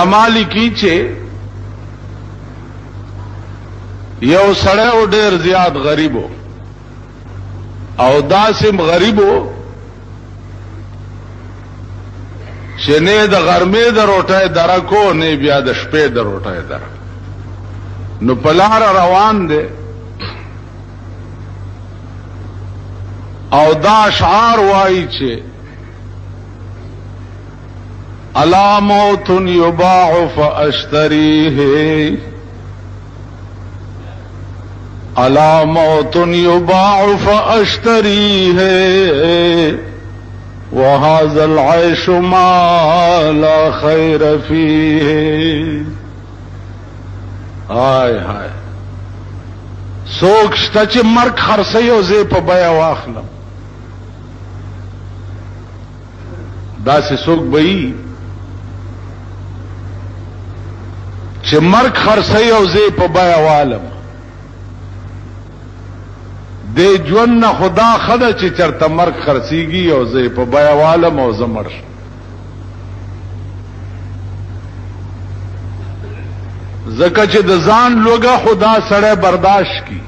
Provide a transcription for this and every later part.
امالی کی چې یو سړی او ډیر زیات غریبو او داسم غریبو چې نه د غرمې د روټۍ درکو نه بیا د شپې د روټۍ در نو پلار روان دی او دا اشعار وایي چې الا موت یباع فاشتریه الا موت یباع فاشتریه وهذا العيش ما لا خير فيه هاي هاي سوک شته چې مرګ خرڅي او زه په بیا واخلم داسې سوک بئی چې مرګ خرڅي او زه په بیا والم د ژوند نه خدا خدای چې چرته مرګ خرڅيږي او زه په بیا والم او زمر زکه چې د ځان لوګه خدا سره برداشت کی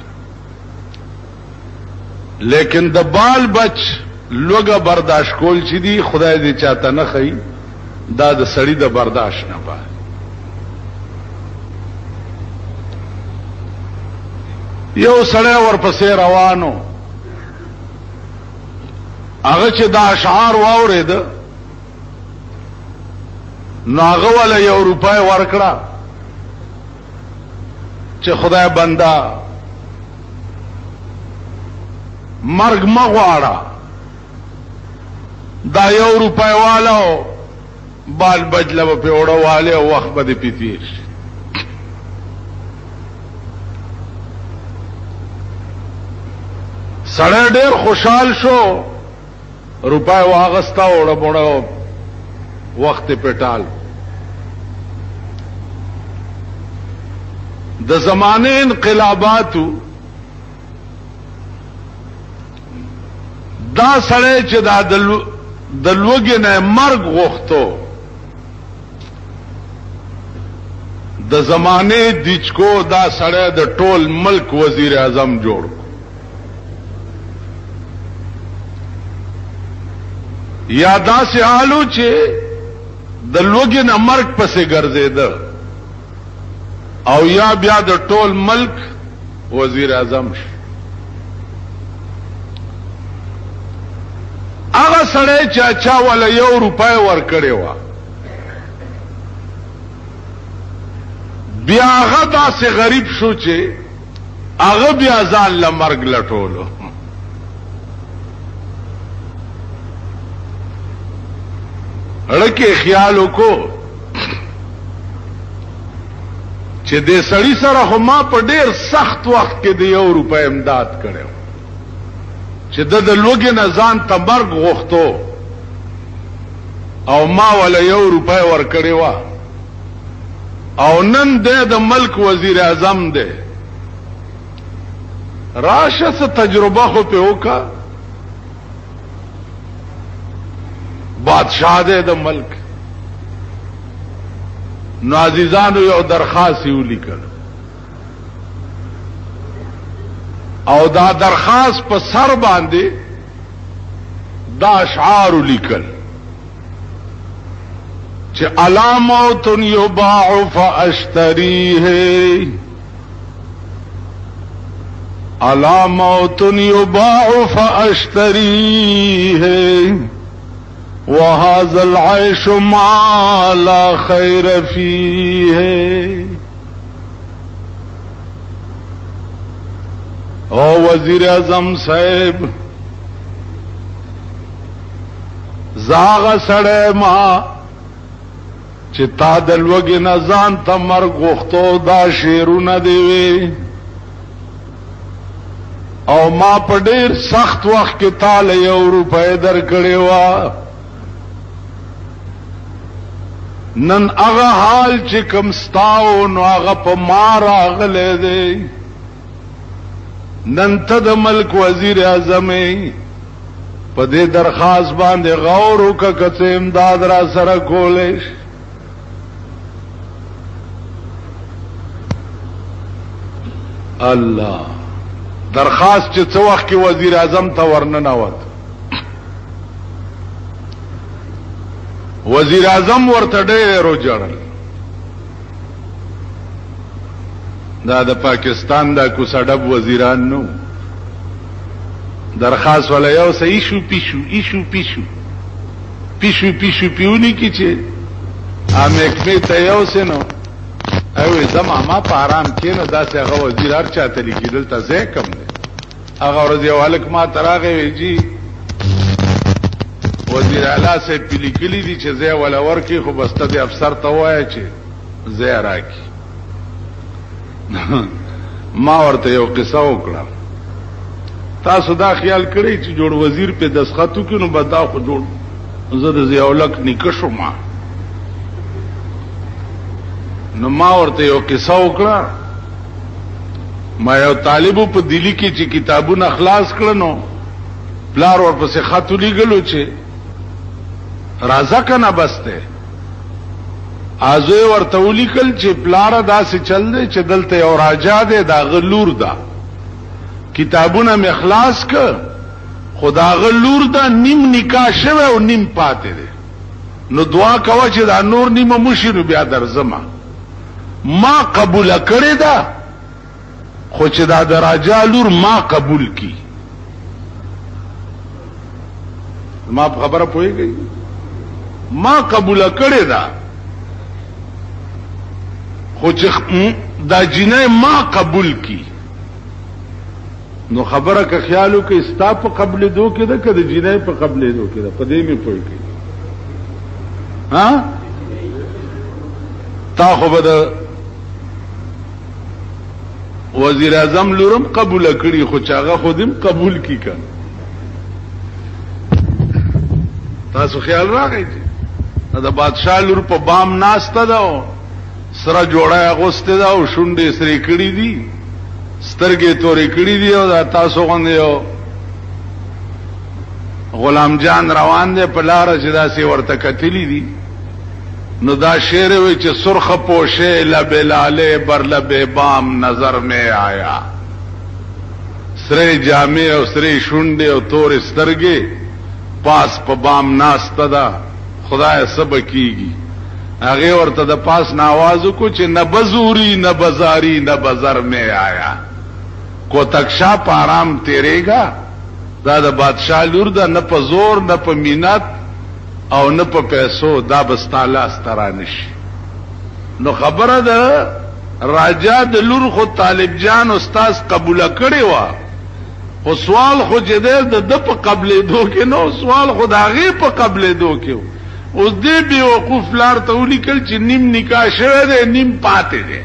لیکن د بال بچ لوګه برداشت کول چې دی خدای دې چاته نه خي دا د سړی د برداشت نه پای یو سړی ورپسې روانو هغه چې دا اشعار واورید نو هغه ولا یو روپۍ ورکړه چې خدای بندا مرګ مغواړه دا یو روپۍ والو بال بجله په وړو والے او وخت به دې پیتیر سړی ډیر خوشحال شو روپۍ واغستا وړه بوړه وخت پټال د زمانه انقلاباتو دا سړی چې دا د لوګي نه مرګ غوښتو د زمانه دیچکو دا سړی د ټول ملک وزیر اعظم جوړ یا داسې حالو چې د لوګي نه مرګ پسې ګرځیده او یا بیا د ټول ملک وزیر اعظم شو هغه سړی چې اچا ولا یو روپۍ ورکړې وه بیا هغه داسې غریب شو چې هغه بیا ځان له مرګ لټولو اړکه خیال وکړو چې دې سړی سره خو ما په ډیر سخت وخت کې د یو روپۍ امداد کړو چې د لوګي نه ځان ته مرګ غوښتو او ما ولا یو روپۍ ورکړې وه او نن د ملک وزیر اعظم دی راشه څه تجربه خو په وکړه بادشاہ دے د ملک نو عزیزانو یو درخواست یو لیکل او دا درخواست په سر باندې دا اشعار لیکل چې الا موت یباع فاشتریه الا موت یباع فاشتریه وهذا العيش ما لا خير فيه او وزیر اعظم صاحب زاغ سړی ما چې تا د لوګي نه ځان ته مرګ غوښتو دا شعرونه دی وی او ما په ډیر سخت وخت کې تاله یو روپۍ درکړې وه نن هغه حال چې کوم ستاو نو هغه په ما راغلی دی نن ته د ملک وزیر اعظم په دې درخواست باندې غور وکړه که څه امداد را سره کولی الله درخواست چې څو وخت کې وزیر اعظم ته ورننوت وزیر اعظم ورته ډېر وجړل دا د پاکستان دا کوسډب وزیران نو درخواست ولا یو سه ایشو پیشو پیونی کی چې امکمه ته یو سه نو او زما ما په آرام کې نو داسې هغه وزیر هر چاته لیکل ته ځای کم دی هغه ورځ یو هلک ما تراغه ویجی وزیر اعلی سے لیکلی دي چې ځای ولا ورکی خو بسته دی افسر ته وایي چې ځای راکی ما ورته یو قصه وکړه تاسو دا خیال کړئ چې جوړ وزیر په دسخطو کې نو بدا خو جوړ زه د ضیاءالحق نکشو نو ما ورته یو قصه وکړه ما یو طالبو په دلی کې چې کتابونه خلاص کړنو پلار ورپسې خط ولیږلو چې راځه کنه بسته ازوی ورته ولیکل چې پلار داسې چل دی چې دلته یو راجا دی دا غلور دا کتابونه می خلاص ک خدا غلور دا نیم نکاح شوه او نیم پاتې دی نو دعا کوه چې دا نور نیمه مشي نو بیا درځم ما قبول کړی دا خو چې دا راجا لور ما قبول کی ما خبره پوهیږي ما قبول کړی دا خو چې دا جنې ما قبول کی نو خبره که خیالو کې استا په قبل دو کې ده کده جنې په قبل دو کې ده په دې می پوهیږي ها تا خو به وزیر اعظم لورم قبول کړي خو چاغه خودم قبول کی کړه تاسو خیال راغی دا بادشاه لور په بام ناشته ده سره جوړه اغوسته ده او شونډې سری کړي دي سترګې تورې کړي دي او دا تاسو غوندې یو غلام جان روان دی په لار چې داسې ورته کتلی دي نو دا شعر وی چې سرخ پوشے لب لالے بر لب بام نظر میں آیا سرے جامع او سرے شونډې او تور سترګې پاس په بام ناسته ده خدای سب کیږي هغه ورته د پاس ناوازو کو چې نه بزوری نه بازاری نه بازار میں آیا کو تکشا پارام تیرے گا دا د بادشاہ لور دا نه په زور نه په مینت او نه په پیسو دا بستاله سترانش نو خبره ده راجا د لور خو طالب جان استاد قبول کړي وا او سوال خو جدل د په قبل دو کې نو سوال خو داغه په قبل دو کې اوس دې به وقوف لار ته ولیکل چې نیم نکاح شوه ده نیم پاتې ده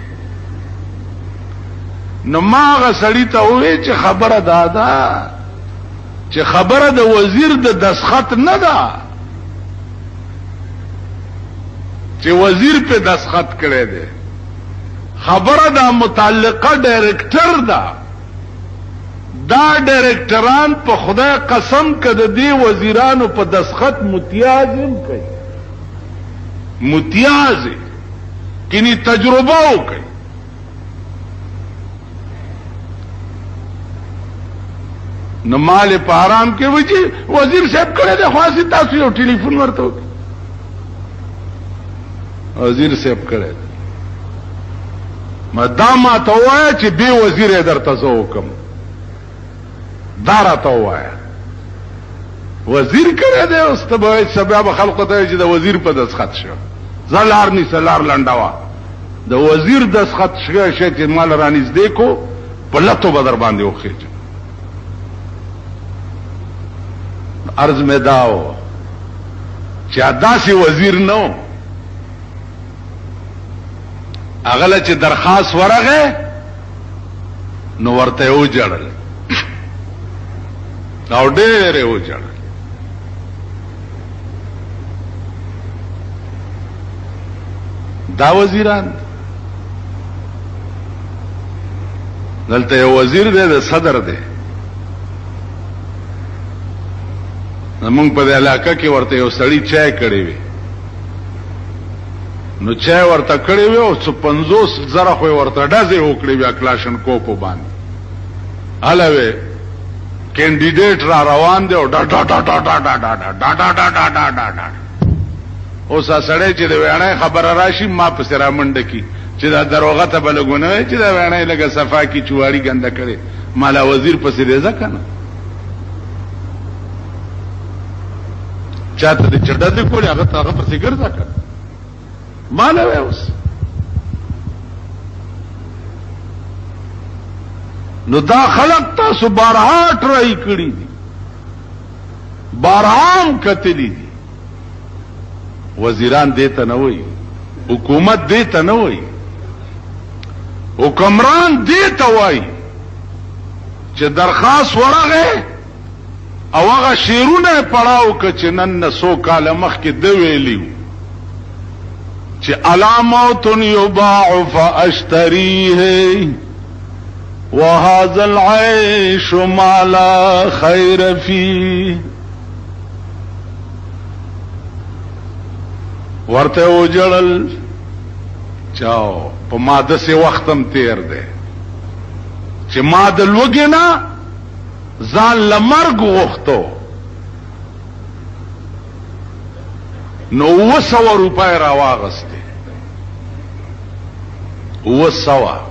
نو ما غسړی ته وې چې خبره دادا چې خبره د وزیر د دسخط نه ده چې وزیر په دسخط کړي ده خبره د متعلقه ډایرکټر ده دا ډایرکټران په خدای قسم کده دی وزیرانو په دسخط متیازم کوي متیاز کینی تجربه وکړي نو مال په حرام کې وځي وزیر صاحب کړه د خاصی تاسو یو ټلیفون ورته وکړي وزیر صاحب کړه مدام ته وایي چې به وزیر درته زو حکم دارا ته وایا وزیر کړه دې اوس ته به سبب خلق ته چې د وزیر په دسخط شو زلار ني سلار لنډوا د وزیر دسخط شګه شي چې مال رانیز دې کو په لته بدر باندې وخېج عرض می داو چې داسې وزیر نو اغله چې درخواست ورغه نو ورته و جړل او ډېر و جړل دا وزیران دلته یو وزیر دی د صدر دی زمونږ په علاقه کې ورته یو سړی چای کړی وي نو چای ورته کړی وی او 50 زره خو ورته ډزې وکړې بیا کلاشن کوپ باندې الوی کینډیډیټ را روان دی او ډا ډا ډا ډا ډا ډا ډا ډا ډا ډا ډا ډا ډا ډا اوس سړی چې د ویاڼۍ خبره راشي ما پسې را منډه کی چې دا دروغه ته به لګونه وی چې دا ویاڼۍ لږه صفا کی چواري ګنده کړې مالا وزیر پسې ریزه که نه چاته د چډه دې کولې هغه ته هغه پسې ګرځه که مالا وی اوس نو دا خلق تاسو بارها ټرای کړي دي بارها هم کتلی دي وزیران دیتا نه وای حکومت دیتا نه وای حکمران دیتا وای چې درخواست ورغه او هغه شیرونه پړاو ک چې نن 100 کال مخکې د ویلیو چې علامات یباع فاشتریه وهذا العيش ما لا خير فيه ورته وجړل چاو په ماده سي وختم تیر دی چې ما د لوګینا ځان لمرګ وختو نو 200 روپۍ راواغسته 200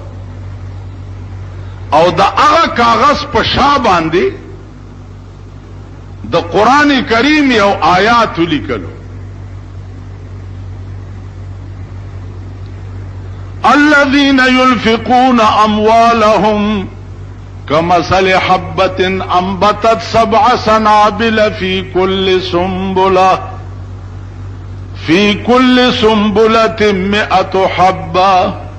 او دا هغه کاغذ په شا باندې د قران کریم یو آیات لیکلو الذين ينفقون اموالهم كمثل حبة انبتت 7 سنابل في كل سنبلة 100 حبة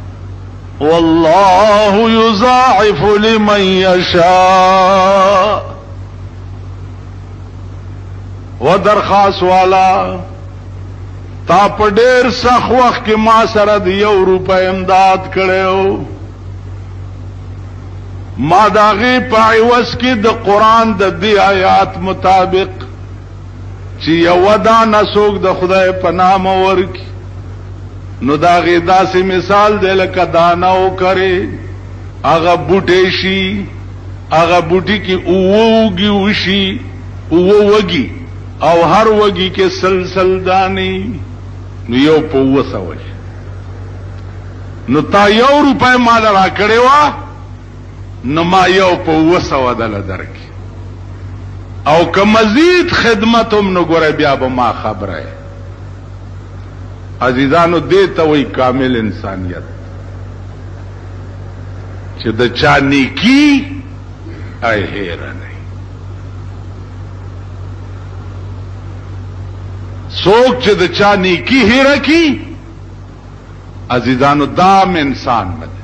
والله يضاعف لمن يشاء ودرخواست والا تا په ډېر سخت وخت کې ما سره د 1 روپۍ امداد کړو ما داغه په عوض کې د قران د دې آیات مطابق چې یو دانه څوک د خدای په نام ورکی نو داغه داسې مثال دی لکه دانه وکړي هغه بوټي شي هغه بوټي کې اوږي وشي اوږي او هر وږي کې سلسل دانی نو یو په 200 نو تا 1 روپۍ مال را کړې وا نو ما یو په 200 دل درک او که مزید خدمتم نو ګوره بیا به ما خبره عزیزانو دیتا وی کامل انسانیت چې د چا نیکی ای هیره نه څوک چې د چا نیکی هیره کی عزیزانو دام انسان بد